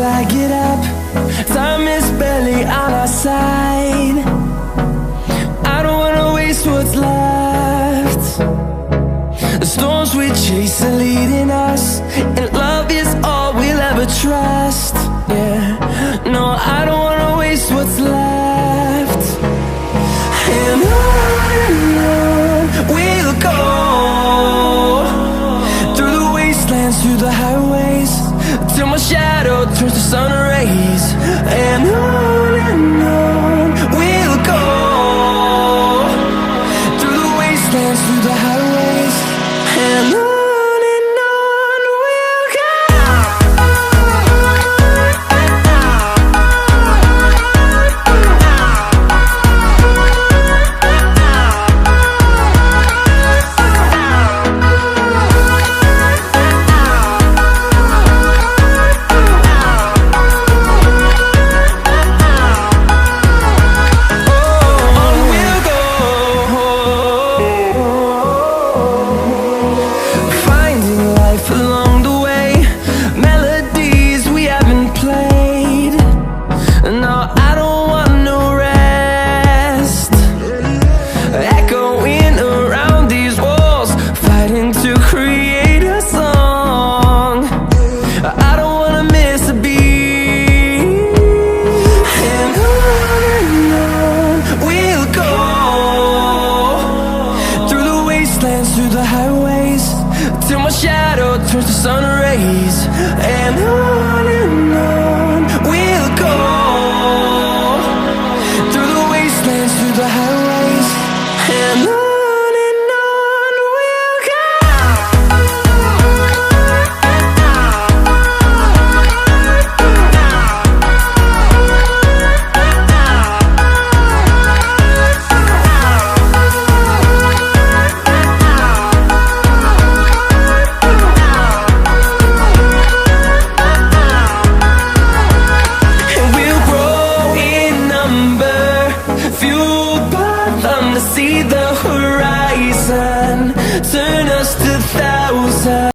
I get up. Time is barely on our side. I don't wanna waste what's left. The storms we chase are leading us, and love is all we'll ever trust. Yeah, no, I don't wanna waste what's left. And on we'll go, through the wastelands, through the highways, till my shadow turns to sun rays.